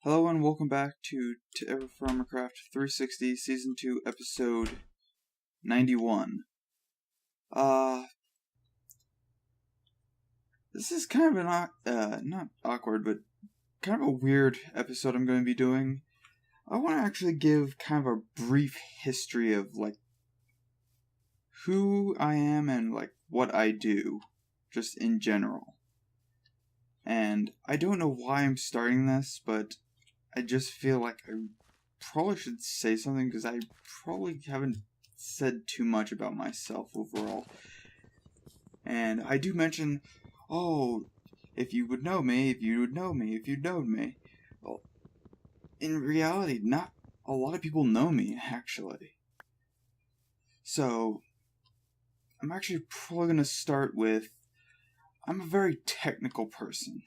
Hello and welcome back to TerraFirmaCraft 360 Season 2 Episode 91. This is kind of an, not awkward, but kind of a weird episode I'm going to be doing. I want to actually give kind of a brief history of, who I am and, what I do, just in general. And I don't know why I'm starting this, but I just feel like I probably should say something because I probably haven't said too much about myself overall. And I do mention, if you would know me, if you would know me, if you'd known me. Well, in reality, not a lot of people know me, actually. So, I'm actually probably going to start with, I'm a very technical person.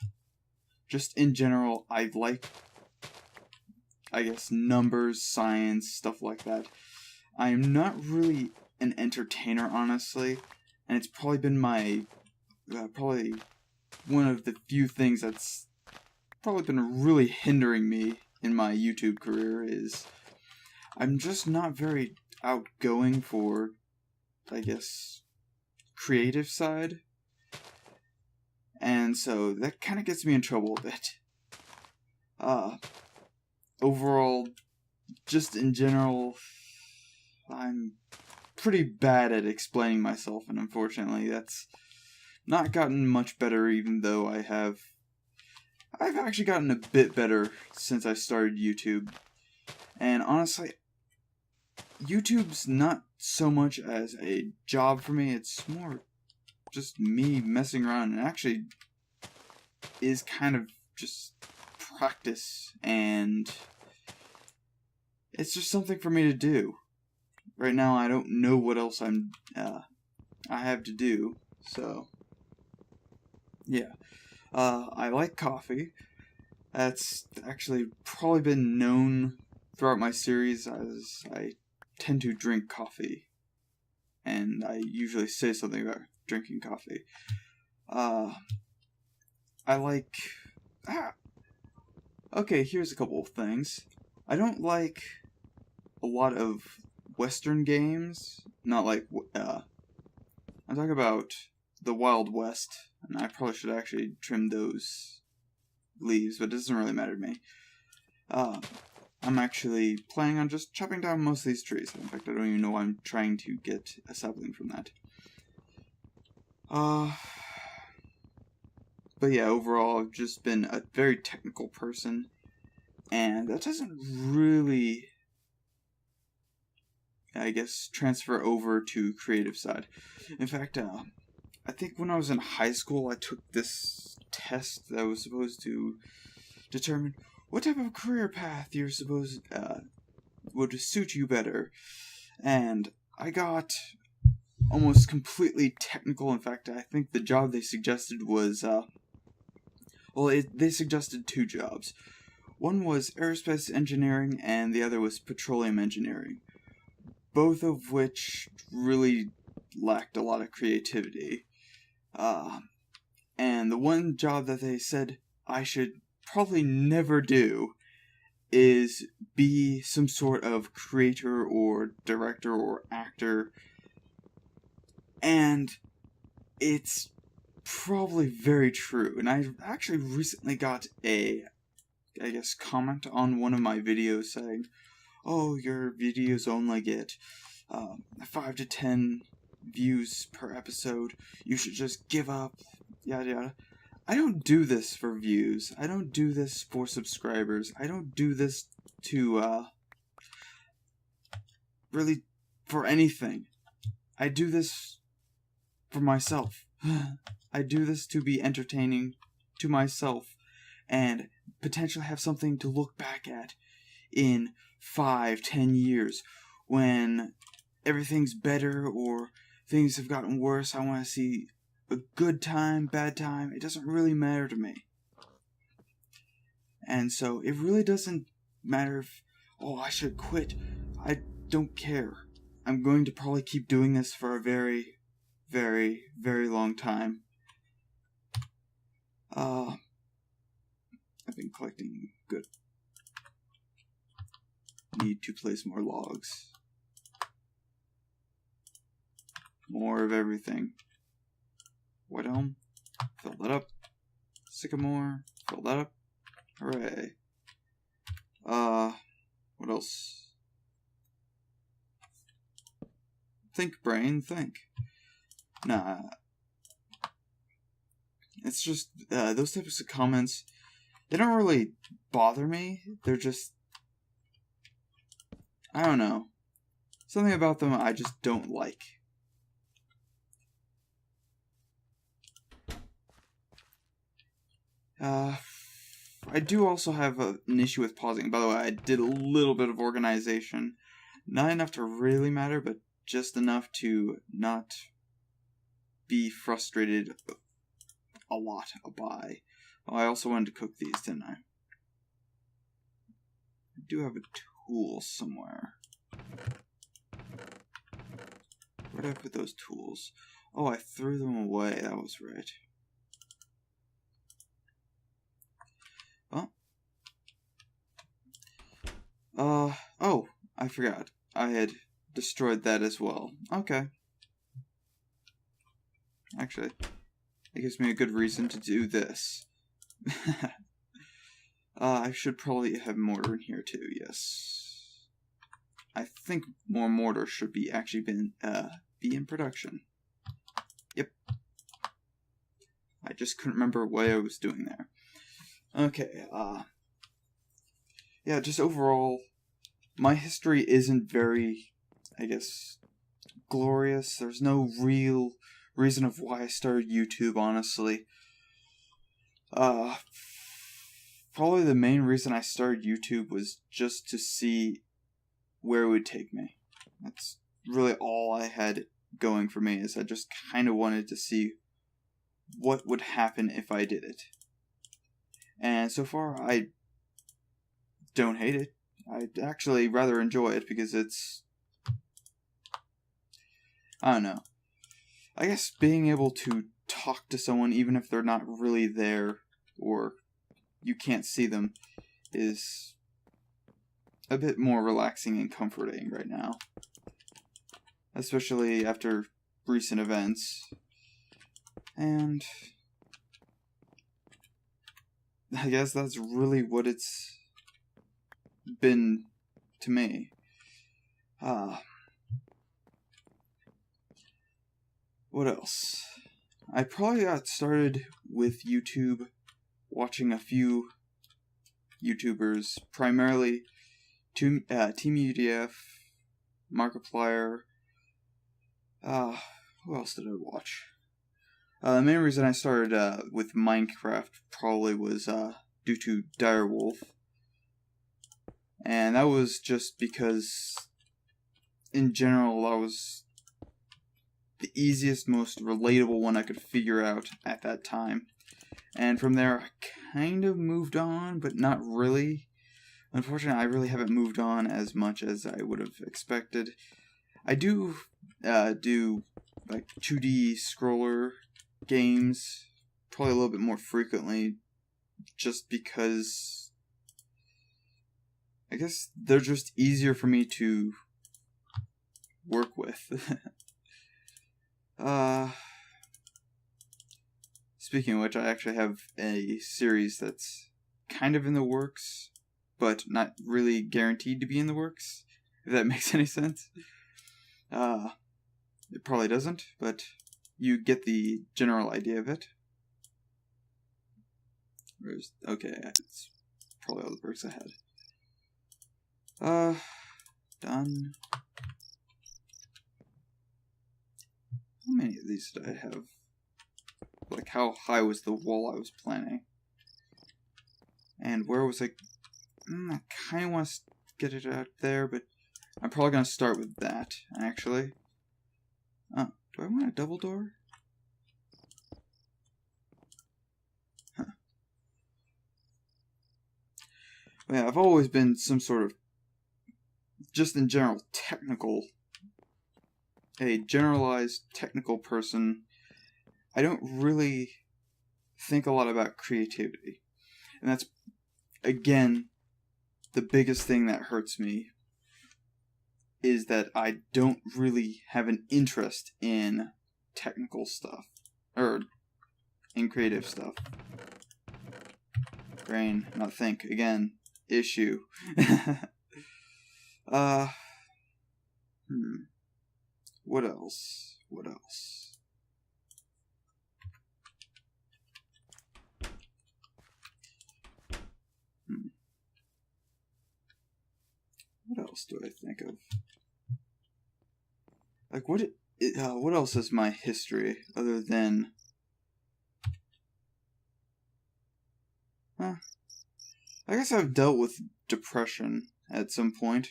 Just in general, I like, numbers, science, stuff like that. I am not really an entertainer, honestly, and it's probably been my, probably one of the few things that's probably been really hindering me in my YouTube career is I'm just not very outgoing for, creative side. And so that kind of gets me in trouble a bit. Overall, just in general, I'm pretty bad at explaining myself, and unfortunately that's not gotten much better, even though I've actually gotten a bit better since I started YouTube. And honestly, YouTube's not so much as a job for me, it's more just me messing around, and actually is kind of just practice, and it's just something for me to do. Right now I don't know what else I have to do, so yeah. I like coffee. That's actually probably been known throughout my series, as I tend to drink coffee, and I usually say something about drinking coffee. I like... Okay, here's a couple of things. I don't like a lot of Western games. Not like, I'm talking about the Wild West, and I probably should actually trim those leaves, but it doesn't really matter to me. I'm actually planning on just chopping down most of these trees. In fact, I don't even know why I'm trying to get a sapling from that. But yeah, overall, I've just been a very technical person, and that doesn't really, transfer over to creative side. In fact, I think when I was in high school, I took this test that was supposed to determine what type of career path you're supposed would suit you better, and I got almost completely technical. In fact, I think the job they suggested was, they suggested two jobs. One was aerospace engineering, and the other was petroleum engineering, both of which really lacked a lot of creativity. And the one job that they said I should probably never do is be some sort of creator or director or actor. And it's probably very true. And I actually recently got a, comment on one of my videos saying, oh, your videos only get 5 to 10 views per episode. You should just give up, yada yada. I don't do this for views. I don't do this for subscribers. I don't do this to, really for anything. I do this for myself. I do this to be entertaining to myself and potentially have something to look back at in 5-10 years when everything's better or things have gotten worse. I want to see a good time, bad time. It doesn't really matter to me. And so it really doesn't matter if, I should quit. I don't care. I'm going to probably keep doing this for a very, very, very long time. I've been collecting good need to place more logs. More of everything. White elm, fill that up. Sycamore, fill that up. Hooray. What else? Think, brain, think. Nah. It's just, those types of comments, they don't really bother me. They're just, I don't know. Something about them I just don't like. I do also have an issue with pausing. By the way, I did a little bit of organization. Not enough to really matter, but just enough to not be frustrated a lot by. Oh, I also wanted to cook these, didn't I? I do have a tool somewhere. Where did I put those tools? Oh, I threw them away. That was right. Oh, I forgot. I had destroyed that as well. Okay. Actually, it gives me a good reason to do this. I should probably have mortar in here too, yes. I think more mortar should be actually be in production. Yep. I just couldn't remember what I was doing there. Okay, yeah, just overall, my history isn't very, I guess, glorious. There's no real reason of why I started YouTube, honestly. Probably the main reason I started YouTube was just to see where it would take me. That's really all I had going for me, is I just kind of wanted to see what would happen if I did it. And so far, I don't hate it. I actually rather enjoy it because it's, I don't know. I guess being able to talk to someone even if they're not really there or you can't see them is a bit more relaxing and comforting right now. Especially after recent events. And I guess that's really what it's been to me. What else? I probably got started with YouTube watching a few YouTubers, primarily Team UDF, Markiplier. Who else did I watch? The main reason I started with Minecraft probably was due to Direwolf. And that was just because, in general, that was the easiest, most relatable one I could figure out at that time. And from there, I kind of moved on, but not really. Unfortunately, I really haven't moved on as much as I would have expected. I do do like 2D scroller games probably a little bit more frequently, just because I guess they're just easier for me to work with. Speaking of which, I actually have a series that's kind of in the works, but not really guaranteed to be in the works, if that makes any sense. It probably doesn't, but you get the general idea of it. Okay, it's probably all the bricks I had. Done. How many of these did I have? Like, how high was the wall I was planning? And where was I? I kind of want to get it out there, but I'm probably going to start with that, actually. Oh, do I want a double door? Huh. Well, yeah, I've always been some sort of, just in general, a generalized technical person. I don't really think a lot about creativity. And that's, again, the biggest thing that hurts me is that I don't really have an interest in technical stuff. Or in creative stuff. Brain, not think. Again, issue. What else? What else? What else do I think of? Like, what else is my history other than... I guess I've dealt with depression at some point.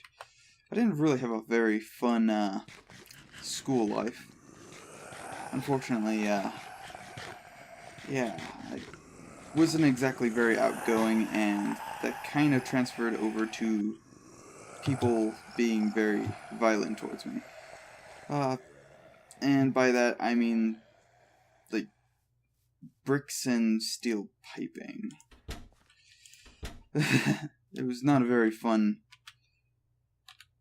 I didn't really have a very fun school life. Unfortunately, yeah, I wasn't exactly very outgoing, and that kind of transferred over to people being very violent towards me. And by that I mean, like, bricks and steel piping. It was not a very fun,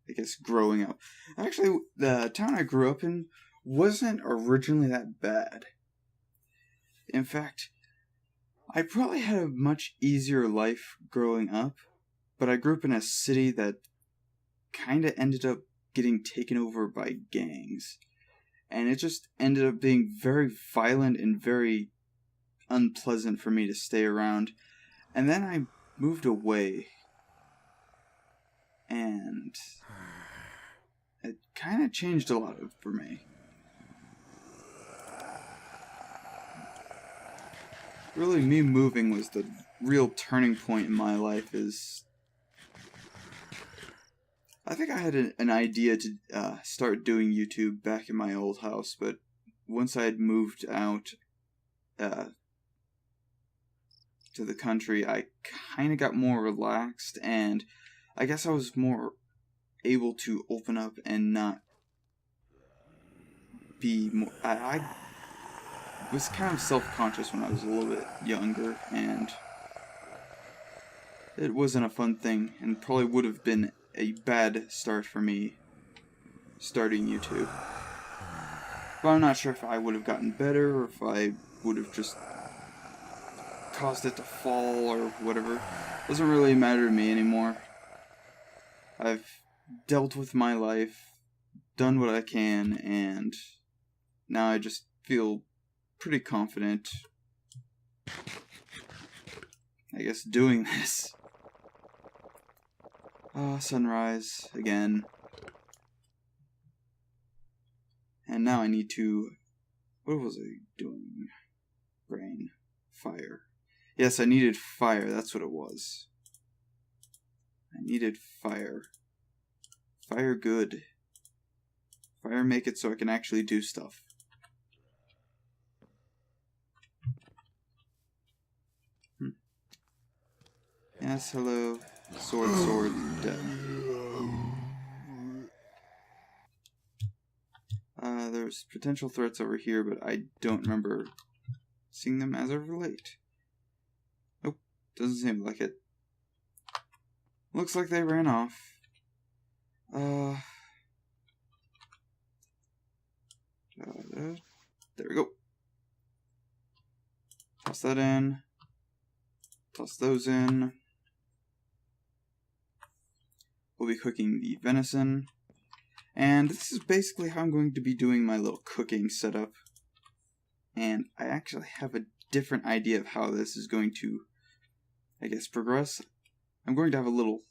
I guess, growing up. Actually, the town I grew up in wasn't originally that bad. In fact, I probably had a much easier life growing up, but I grew up in a city that kind of ended up getting taken over by gangs. And it just ended up being very violent and very unpleasant for me to stay around. And then I moved away. And it kind of changed a lot for me. Really, me moving was the real turning point in my life. I think I had an idea to start doing YouTube back in my old house, but once I had moved out to the country, I kind of got more relaxed, and I guess I was more able to open up and not be more... I was kind of self-conscious when I was a little bit younger, and it wasn't a fun thing, and probably would have been a bad start for me starting YouTube. But I'm not sure if I would have gotten better, or if I would have just caused it to fall, or whatever. It doesn't really matter to me anymore. I've dealt with my life, done what I can, and now I just feel pretty confident, I guess, doing this. Sunrise again. And now I need to... What was I doing? Brain. Fire. Yes, I needed fire. That's what it was. I needed fire. Fire good. Fire make it so I can actually do stuff. Yes, hello. Sword, death. There's potential threats over here, but I don't remember seeing them as of late. Nope, doesn't seem like it. Looks like they ran off. There we go. Toss that in. Toss those in. We'll be cooking the venison. And this is basically how I'm going to be doing my little cooking setup. And I actually have a different idea of how this is going to, I guess, progress. I'm going to have a little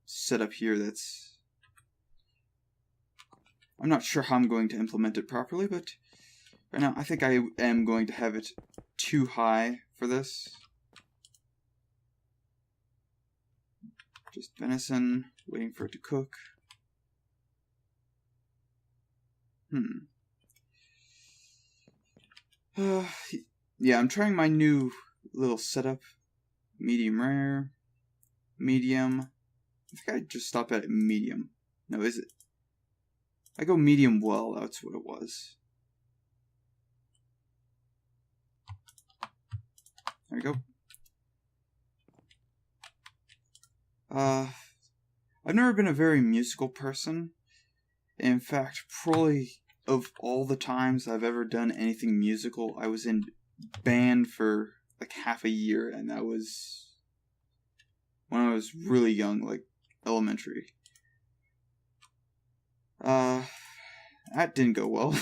setup here that's... I'm not sure how I'm going to implement it properly, but right now I think I am going to have it too high for this. Just venison, waiting for it to cook. Yeah, I'm trying my new little setup. Medium rare. Medium. I think I just stopped at medium. No, is it? I go medium well, that's what it was. There we go. I've never been a very musical person, In fact, probably of all the times I've ever done anything musical, I was in band for like half a year, and that was when I was really young, like elementary. That didn't go well.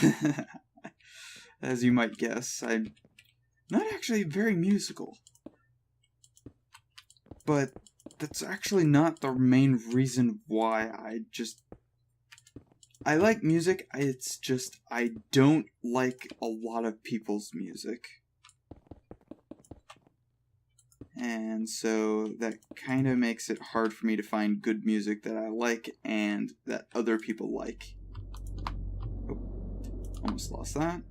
As you might guess, I'm not actually very musical. But that's actually not the main reason why. I like music, it's just I don't like a lot of people's music. And so that kind of makes it hard for me to find good music that I like and that other people like. Oh, almost lost that.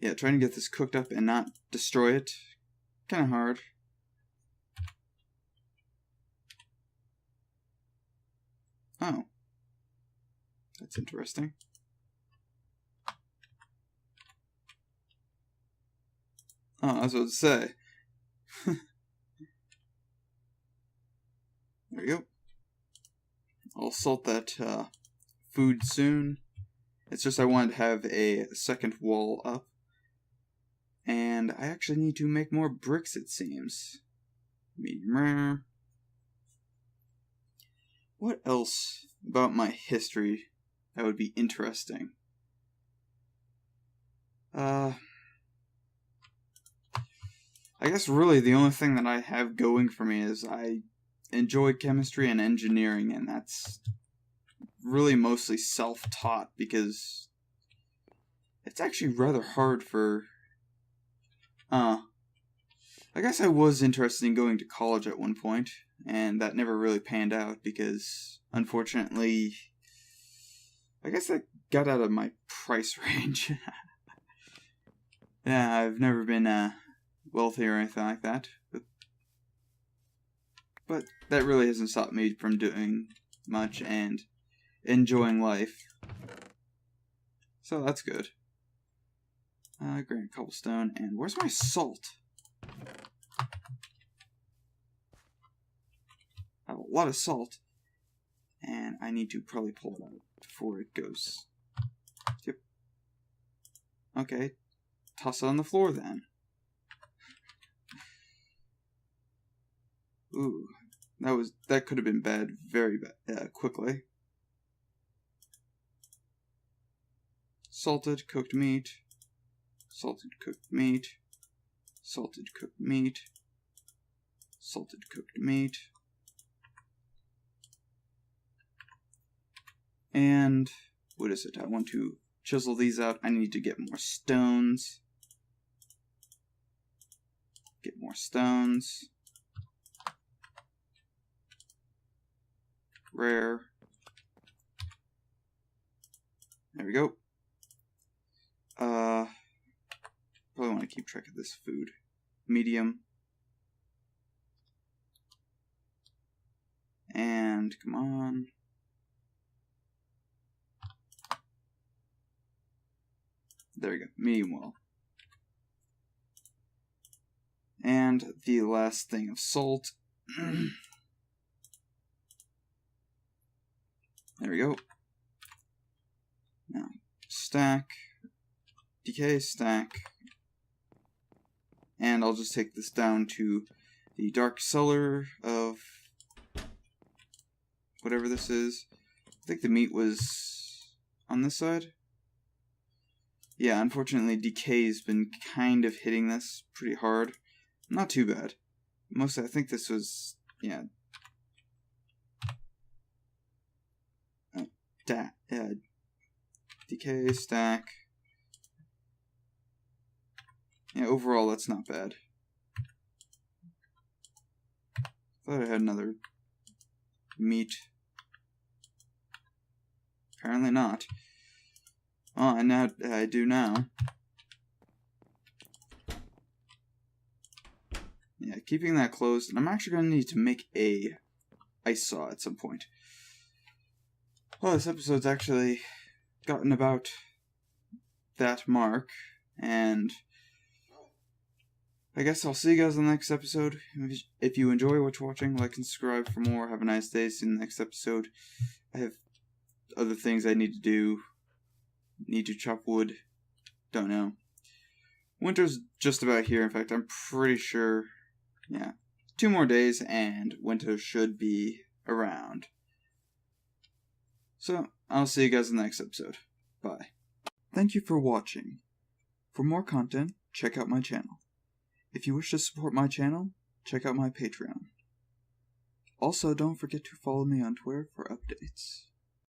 Yeah, trying to get this cooked up and not destroy it, kind of hard. Oh. That's interesting. Oh, I was about to say. There we go. I'll salt that food soon. It's just I wanted to have a second wall up. And I actually need to make more bricks, it seems. Medium rare. What else about my history that would be interesting? I guess really the only thing that I have going for me is I enjoy chemistry and engineering, and that's really mostly self-taught because it's actually rather hard for... I guess I was interested in going to college at one point, and that never really panned out because, unfortunately, I guess that got out of my price range. Yeah, I've never been wealthy or anything like that, but that really hasn't stopped me from doing much and enjoying life. So that's good. Granite cobblestone, and where's my salt? I have a lot of salt, and I need to probably pull it out before it goes. Yep. Okay, toss it on the floor then. Ooh, that could have been bad very bad quickly. Salted cooked meat, salted cooked meat, salted cooked meat, salted cooked meat. And what is it? I want to chisel these out. I need to get more stones. Get more stones. Rare. There we go. Probably want to keep track of this food. Medium. And come on. There we go. Medium well. And the last thing of salt. There we go. Now, stack, decay, stack, and I'll just take this down to the dark cellar of whatever this is. I think the meat was on this side. Yeah, unfortunately, decay's been kind of hitting this pretty hard. Not too bad. Mostly, I think this was, yeah. Decay, stack. Yeah, overall, that's not bad. Thought I had another meat. Apparently not. Oh, and now I do now. Yeah, keeping that closed. And I'm actually going to need to make a ice saw at some point. Well, this episode's actually gotten about that mark, and I guess I'll see you guys in the next episode. If you enjoy what you're watching, like and subscribe for more. Have a nice day. See you in the next episode. I have other things I need to do. Need to chop wood. Don't know. Winter's just about here. In fact, I'm pretty sure, yeah, 2 more days and winter should be around. So, I'll see you guys in the next episode. Bye. Thank you for watching. For more content, check out my channel. If you wish to support my channel, check out my Patreon. Also, don't forget to follow me on Twitter for updates.